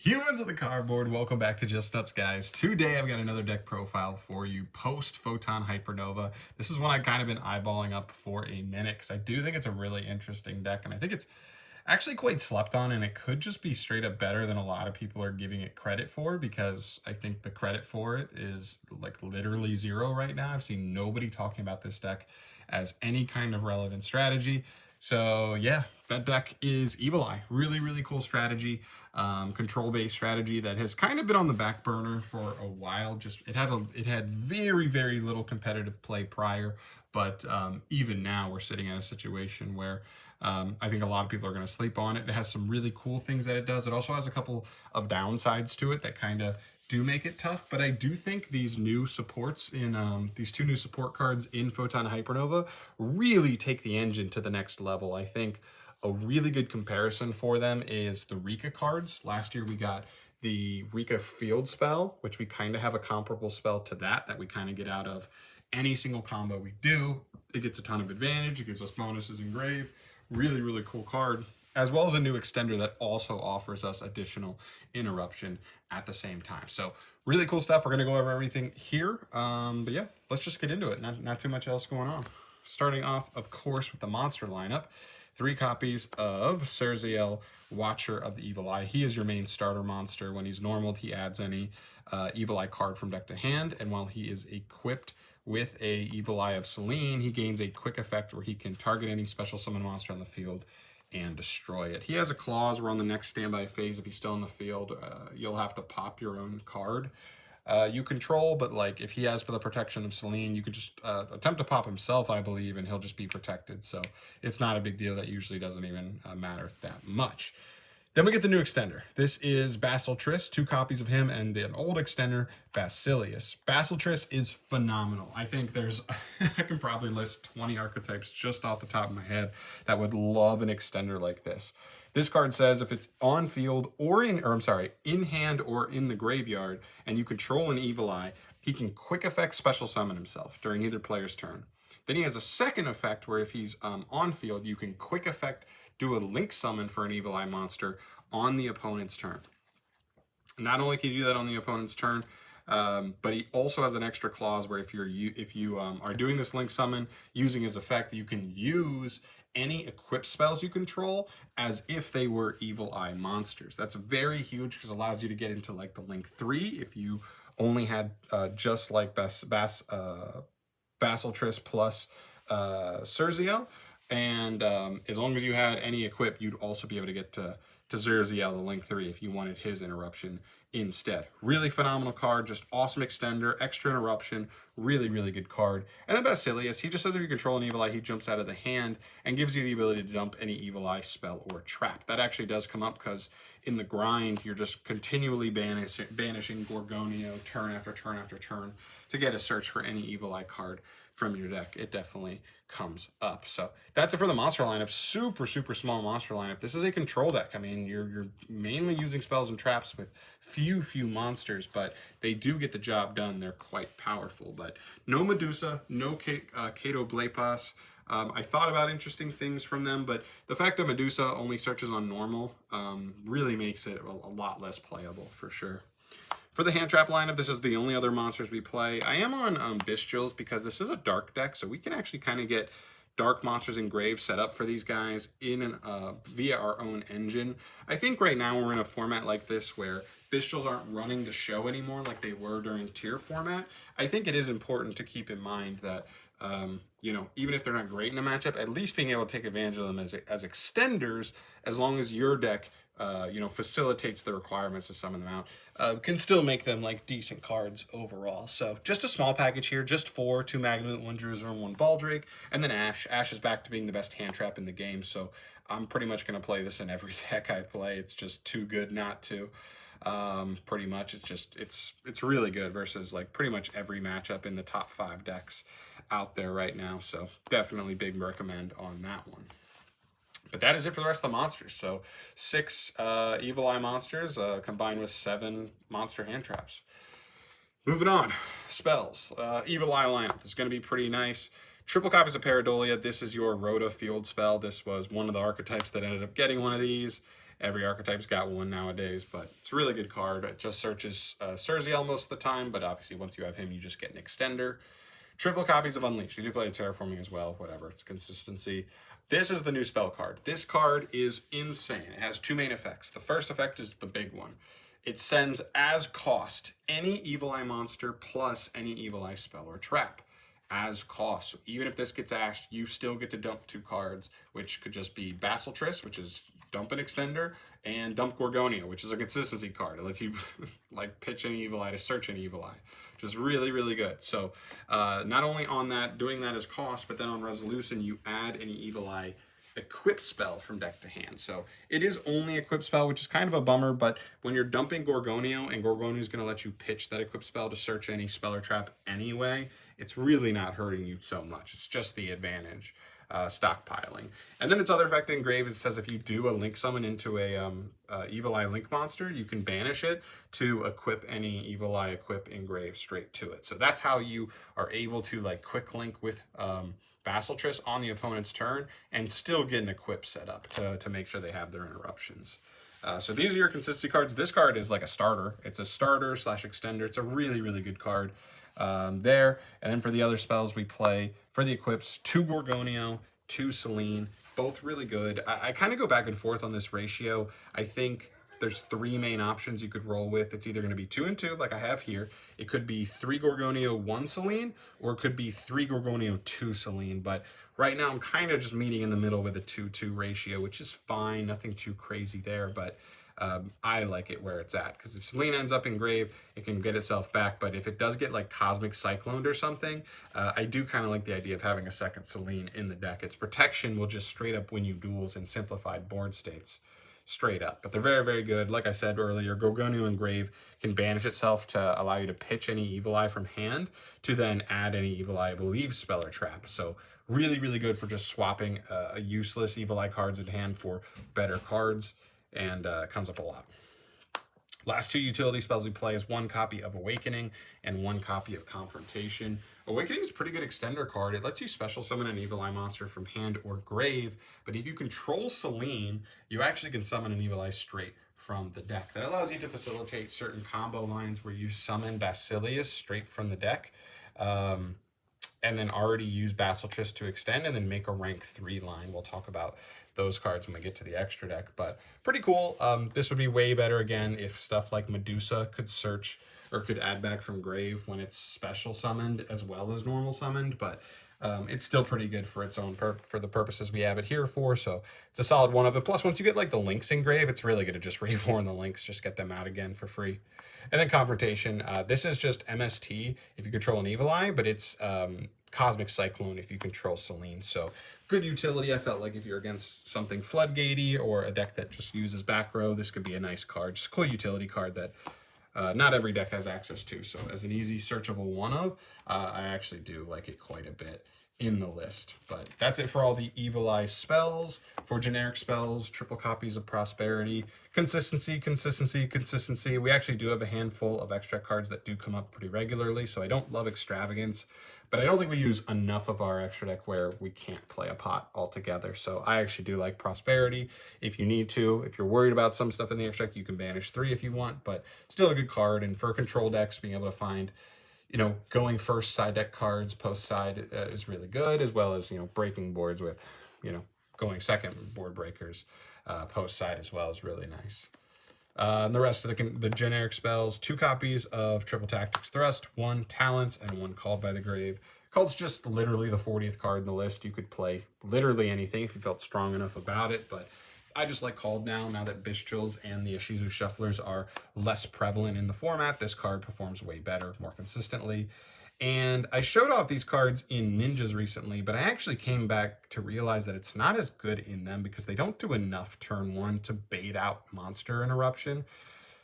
Humans of the cardboard, welcome back to Just Nuts, guys. Today I've got another deck profile for you, post Photon Hypernova. This is one I've kind of been eyeballing up for a minute because I do think it's a really interesting deck, and I think it's actually quite slept on, and it could just be straight up better than a lot of people are giving it credit for, because I think the credit for it is like literally zero right now. I've seen nobody talking about this deck as any kind of relevant strategy. So yeah, that deck is Evil Eye. Really, really cool strategy. Control-based strategy that has kind of been on the back burner for a while. Just it had very, very little competitive play prior, but even now we're sitting at a situation where I think a lot of people are going to sleep on it. It has some really cool things that it does. It also has a couple of downsides to it that kind of do make it tough, but I do think these new supports in these two new support cards in Photon Hypernova really take the engine to the next level. I think a really good comparison for them is the Rika cards. Last year we got the Rika Field Spell, which we kind of have a comparable spell to that we kind of get out of any single combo we do. It gets a ton of advantage. It gives us bonuses in grave. Really, really cool card, as well as a new extender that also offers us additional interruption at the same time. So really cool stuff. We're going to go over everything here. But yeah, let's just get into it. Not too much else going on. Starting off, of course, with the monster lineup. 3 copies of Serziel, Watcher of the Evil Eye. He is your main starter monster. When he's normaled, he adds any Evil Eye card from deck to hand. And while he is equipped with a Evil Eye of Selene, he gains a quick effect where he can target any special summon monster on the field and destroy it. He has a clause where on the next standby phase, if he's still in the field, you'll have to pop your own card you control, but like if he has the protection of Selene, you could just attempt to pop himself, I believe, and he'll just be protected. So it's not a big deal. That usually doesn't even matter that much. Then we get the new extender. This is Basiltris, 2 copies of him, and an old extender, Basilius. Basiltris is phenomenal. I think there's, I can probably list 20 archetypes just off the top of my head that would love an extender like this. This card says if it's on field or in hand or in the graveyard, and you control an Evil Eye, he can quick effect special summon himself during either player's turn. Then he has a second effect where if he's on field, you can quick effect do a link summon for an Evil Eye monster on the opponent's turn. Not only can you do that on the opponent's turn, but he also has an extra clause where if you are doing this link summon using his effect, you can use any equipped spells you control as if they were Evil Eye monsters. That's very huge because it allows you to get into like the link 3 if you only had just like Basiltris plus Serziel. And as long as you had any equip, you'd also be able to get to Serziel, the link 3, if you wanted his interruption instead. Really phenomenal card, just awesome extender, extra interruption, really, really good card. And then Basilius, he just says if you control an Evil Eye, he jumps out of the hand and gives you the ability to dump any Evil Eye spell or trap. That actually does come up because in the grind, you're just continually banishing Gorgonio turn after turn after turn to get a search for any Evil Eye card from your deck. It definitely comes up. So that's it for the monster lineup. Super, super small monster lineup. This is a control deck. I mean, you're mainly using spells and traps with few monsters, but they do get the job done. They're quite powerful. But no Medusa, no Kato Blapas. I thought about interesting things from them, but the fact that Medusa only searches on normal really makes it a lot less playable for sure. For the hand trap lineup, this is the only other monsters we play. I am on Bestials because this is a dark deck, so we can actually kind of get dark monsters in grave set up for these guys via our own engine. I think right now we're in a format like this where Bestials aren't running the show anymore like they were during tier format. I think it is important to keep in mind that even if they're not great in a matchup, at least being able to take advantage of them as extenders, as long as your deck facilitates the requirements to summon them out, can still make them like decent cards overall. So just a small package here, just 4, 2 Magnet, 1 Jerusalem, 1 Baldrake, and then Ash. Ash is back to being the best hand trap in the game, so I'm pretty much going to play this in every deck I play. It's just too good not to. Pretty much it's really good versus like pretty much every matchup in the top 5 decks out there right now. So definitely big recommend on that one. But that is it for the rest of the monsters. So 6 Evil Eye monsters combined with 7 monster hand traps. Moving on, spells. Evil Eye lineup is going to be pretty nice. Triple copies of Pareidolia. This is your Rhoda field spell. This was one of the archetypes that ended up getting one of these. Every archetype's got one nowadays, but it's a really good card. It just searches Surziel most of the time, but obviously once you have him, you just get an extender. Triple copies of Unleashed. We do play Terraforming as well, whatever. It's consistency. This is the new spell card. This card is insane. It has two main effects. The first effect is the big one. It sends as cost any Evil Eye monster plus any Evil Eye spell or trap as cost. So even if this gets ashed, you still get to dump 2 cards, which could just be Basilisk, which is dump an extender, and dump Gorgonia, which is a consistency card. It lets you like pitch any Evil Eye to search an Evil Eye, which is really, really good. So not only on that, doing that as cost, but then on resolution, you add any Evil Eye equip spell from deck to hand. So it is only equip spell, which is kind of a bummer, but when you're dumping Gorgonio, and Gorgonio is going to let you pitch that equip spell to search any spell or trap anyway, it's really not hurting you so much. It's just the advantage. Stockpiling. And then its other effect in Grave, it says if you do a link summon into a Evil Eye Link monster, you can banish it to equip any Evil Eye equip in Grave straight to it. So that's how you are able to like quick link with Basilisk on the opponent's turn and still get an equip set up to make sure they have their interruptions. So these are your consistency cards. This card is like a starter. It's a starter / extender. It's a really, really good card. There. And then for the other spells we play, for the equips, 2 Gorgonio, 2 Selene, both really good. I kind of go back and forth on this ratio. I think there's 3 main options you could roll with. It's either going to be 2 and 2, like I have here. It could be 3 Gorgonio, 1 Selene, or it could be 3 Gorgonio, 2 Selene. But right now I'm kind of just meeting in the middle with a 2-2 ratio, which is fine. Nothing too crazy there, but I like it where it's at, because if Selene ends up in Grave, it can get itself back. But if it does get like Cosmic Cycloned or something, I do kind of like the idea of having a second Selene in the deck. Its protection will just straight up win you duels in simplified board states. Straight up. But they're very, very good. Like I said earlier, Gorgonio and Grave can banish itself to allow you to pitch any Evil Eye from hand to then add any Evil Eye, I believe, spell or trap. So really, really good for just swapping useless Evil Eye cards in hand for better cards. And comes up a lot. Last 2 utility spells we play is 1 copy of Awakening and 1 copy of Confrontation. Awakening is a pretty good extender card. It lets you special summon an Evil Eye monster from hand or grave, but if you control Selene, you actually can summon an Evil Eye straight from the deck. That allows you to facilitate certain combo lines where you summon Basilius straight from the deck, and then already use Basilisk to extend and then make a rank 3 line. We'll talk about those cards when we get to the extra deck, but pretty cool. This would be way better again if stuff like Medusa could search or could add back from Grave when it's special summoned as well as normal summoned, but it's still pretty good for its own for the purposes we have it here for. So it's a solid one of it. Plus, once you get like the links in Grave, it's really good to just reborn the links, just get them out again for free. And then Confrontation. This is just MST if you control an Evil Eye, but it's Cosmic Cyclone if you control Selene. So good utility. I felt like if you're against something Floodgatey or a deck that just uses back row, this could be a nice card. Just a cool utility card that not every deck has access to. So as an easy searchable one of, I actually do like it quite a bit in the list. But that's it for all the Evil Eye spells. For generic spells, triple copies of Prosperity, consistency, consistency, consistency. We actually do have a handful of extra cards that do come up pretty regularly, so I don't love Extravagance, but I don't think we use enough of our extra deck where we can't play a pot altogether. So I actually do like Prosperity if you need to. If you're worried about some stuff in the extra deck, you can banish 3 if you want, but still a good card. And for control decks, being able to find, you know, going first side deck cards post side is really good, as well as, you know, breaking boards with, you know, going second board breakers post side as well is really nice. And the rest of the generic spells, 2 copies of Triple Tactics Thrust, 1 Talents, and 1 Called by the Grave. Called's just literally the 40th card in the list. You could play literally anything if you felt strong enough about it, but I just like Called now that Bestials and the Ishizu Shufflers are less prevalent in the format. This card performs way better, more consistently. And I showed off these cards in Ninjas recently, but I actually came back to realize that it's not as good in them because they don't do enough turn 1 to bait out monster interruption.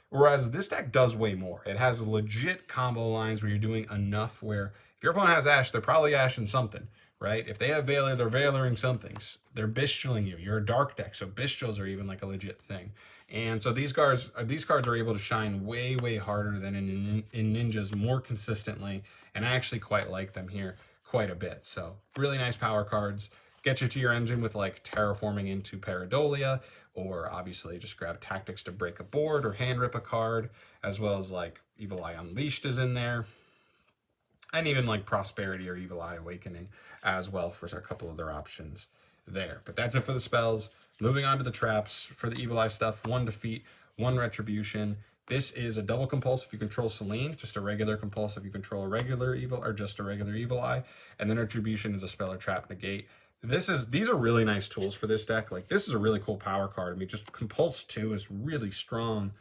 Whereas this deck does way more. It has legit combo lines where you're doing enough where if your opponent has Ash, they're probably Ashing something, right? If they have Veiler, they're Veiling something. They're Bestialing you. You're a dark deck, so Bestials are even like a legit thing. And so these cards are able to shine way, way harder than in Ninjas, more consistently, and I actually quite like them here quite a bit. So really nice power cards. get you to your engine with like terraforming into Pareidolia, or obviously just grab tactics to break a board or hand rip a card, as well as like Evil Eye Unleashed is in there, and even like Prosperity or Evil Eye Awakening as well for a couple other options there. But that's it for the spells. Moving on to the traps for the Evil Eye stuff: 1 defeat, 1 retribution. This is a double compulse if you control Selene, just a regular compulse if you control a regular evil, or just a regular Evil Eye, and then retribution is a spell or trap negate. These are really nice tools for this deck. Like, this is a really cool power card. I mean, just compulse 2 is really strong,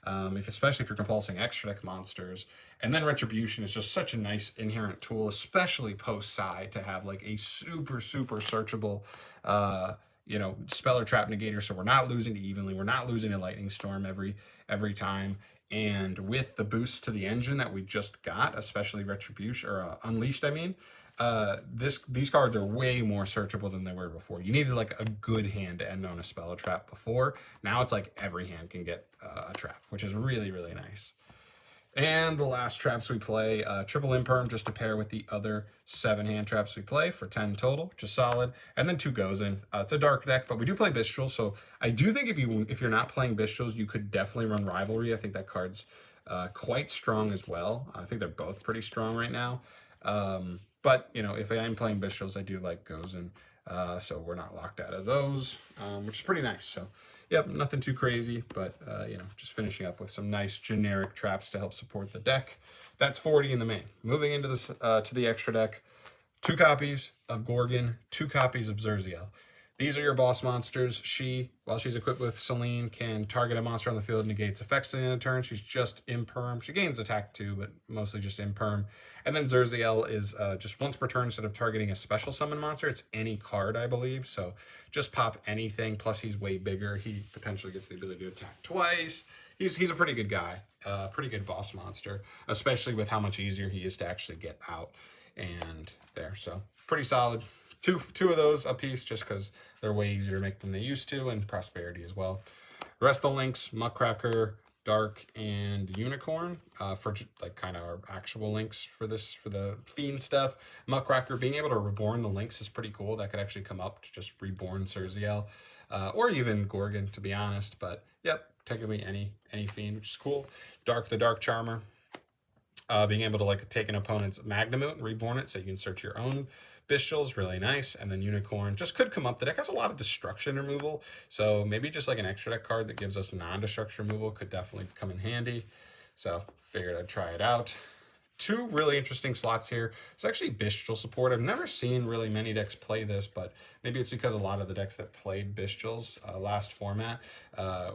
especially if you're compulsing extra deck monsters. And then retribution is just such a nice inherent tool, especially post side, to have like a super searchable spell or trap negator, so we're not losing to Evenly, we're not losing to Lightning Storm every time. And with the boost to the engine that we just got, especially Retribution, or Unleashed, I mean, these cards are way more searchable than they were before. You needed like a good hand to end on a spell or trap before. Now it's like every hand can get a trap, which is really nice. And the last traps we play, triple Imperm, just to pair with the other 7 hand traps we play for 10 total, which is solid. And then 2 goes in. It's a dark deck, but we do play Bestial, so I do think if you're not playing Bestials, you could definitely run Rivalry. I think that card's quite strong as well. I think they're both pretty strong right now. But, if I am playing Bestials, I do like goes in, so we're not locked out of those, which is pretty nice. So, yep, nothing too crazy, but, just finishing up with some nice generic traps to help support the deck. That's 40 in the main. Moving into this to the extra deck, 2 copies of Gorgon, 2 copies of Zerziel. These are your boss monsters. While she's equipped with Selene, can target a monster on the field, negates effects to the end of the turn. She's just Imperm. She gains attack too, but mostly just Imperm. And then Zerziel is just once per turn, instead of targeting a special summon monster, it's any card, I believe. So just pop anything, plus he's way bigger. He potentially gets the ability to attack twice. He's a pretty good guy, pretty good boss monster, especially with how much easier he is to actually get out and there. So pretty solid. Two of those a piece, just because they're way easier to make than they used to, and Prosperity as well. The rest of the links: Muckracker, Dark, and Unicorn, for like kind of our actual links for the Fiend stuff. Muckracker, being able to reborn the links is pretty cool. That could actually come up to just reborn Zerziel, or even Gorgon, to be honest. But yep, technically any Fiend, which is cool. Dark, the Dark Charmer, being able to like take an opponent's Magnamute and reborn it, so you can search your own Bestial's really nice. And then Unicorn just could come up. The deck has a lot of destruction removal, so maybe just like an extra deck card that gives us non-destruction removal could definitely come in handy. So figured I'd try it out. 2 really interesting slots here. It's actually Bestial support. I've never seen really many decks play this, but maybe it's because a lot of the decks that played Bestials last format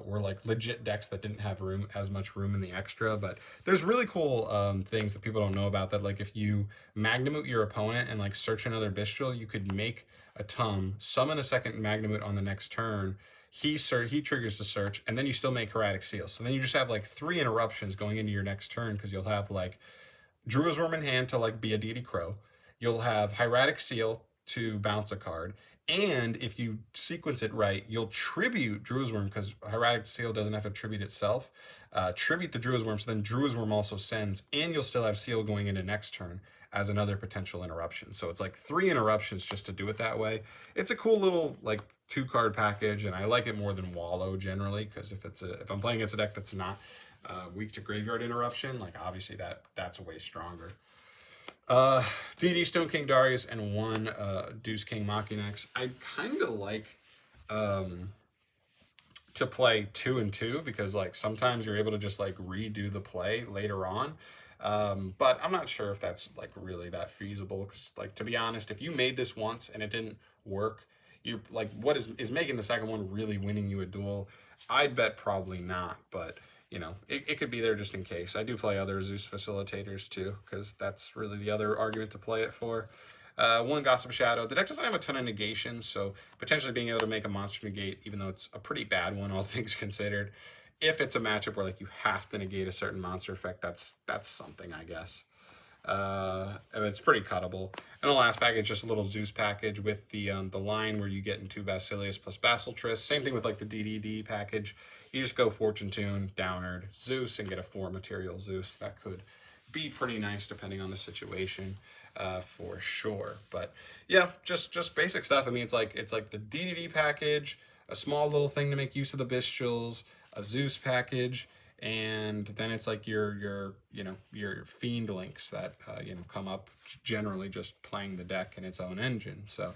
were like legit decks that didn't have as much room in the extra. But there's really cool things that people don't know about, that like if you Magnamute your opponent and like search another Bestial, you could make a Tum, summon a second Magnamute on the next turn. He triggers the search, and then you still make Hieratic Seal. So then you just have like 3 interruptions going into your next turn, because you'll have like Druid's Worm in hand to like be a Deity Crow. You'll have Hieratic Seal to bounce a card. And if you sequence it right, you'll tribute Druid's Worm, because Hieratic Seal doesn't have to tribute itself. Tribute the Druid's Worm, so then Druid's Worm also sends, and you'll still have Seal going into next turn as another potential interruption. So it's like 3 interruptions just to do it that way. It's a cool little like 2-card package, and I like it more than Wallow generally, because if I'm playing against a deck that's not weak to graveyard interruption, like obviously that's way stronger. DD Stone King Darius and 1 Deuce King Machinax. I'd kind of like to play 2 and 2, because like sometimes you're able to just like redo the play later on. But I'm not sure if that's like really that feasible, because like, to be honest, if you made this once and it didn't work, you like, what is making the second one really winning you a duel? I'd bet probably not, but it could be there just in case. I do play other Zeus facilitators too, because that's really the other argument to play it for. 1 Gossip Shadow. The deck doesn't have a ton of negations, so potentially being able to make a monster negate, even though it's a pretty bad one, all things considered. If it's a matchup where like you have to negate a certain monster effect, that's something, I guess. It's pretty cuttable. And the last package, just a little Zeus package with the line where you get into Basilius plus Basiltris. Same thing with like the DDD package. You just go Fortune Tune, Downard, Zeus, and get a 4 material Zeus. That could be pretty nice depending on the situation, for sure. But yeah, just basic stuff. I mean, it's like the DDD package, a small little thing to make use of the bestials, a Zeus package, and then it's like your your fiend links that come up generally just playing the deck in its own engine. So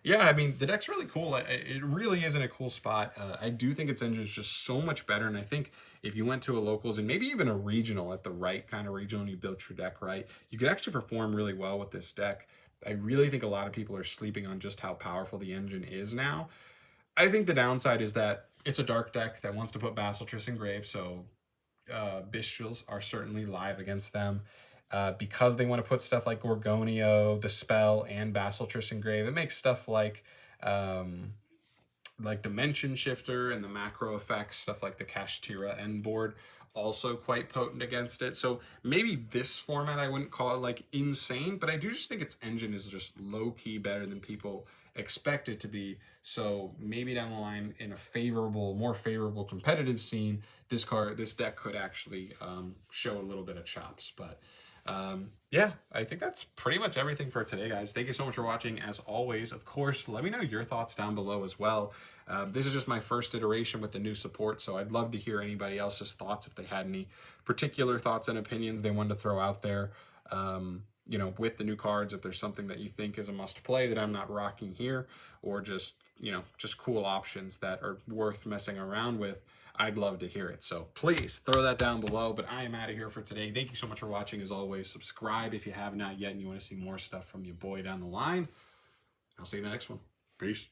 yeah, I mean, the deck's really cool. It really is in a cool spot. I do think its engine is just so much better. And I think if you went to a locals and maybe even a regional at the right kind of regional and you built your deck right, you could actually perform really well with this deck. I really think a lot of people are sleeping on just how powerful the engine is now. I think the downside is that it's a dark deck that wants to put Basilisk in grave, so Bestials are certainly live against them. Because they want to put stuff like Gorgonio, the Spell, and Basilisk in grave, it makes stuff like Dimension Shifter and the macro effects, stuff like the Kashtira end board, also quite potent against it. So maybe this format I wouldn't call it like insane, but I do just think its engine is just low-key better than people expect it to be. So maybe down the line in a more favorable competitive scene, this deck could actually show a little bit of chops. But yeah, I think that's pretty much everything for today, guys. Thank you so much for watching. As always, of course, let me know your thoughts down below as well. This is just my first iteration with the new support, so I'd love to hear anybody else's thoughts if they had any particular thoughts and opinions they wanted to throw out there. With the new cards, if there's something that you think is a must play that I'm not rocking here, or just cool options that are worth messing around with, I'd love to hear it. So please throw that down below. But I am out of here for today. Thank you so much for watching. As always, subscribe if you have not yet and you want to see more stuff from your boy down the line. I'll see you in the next one. Peace.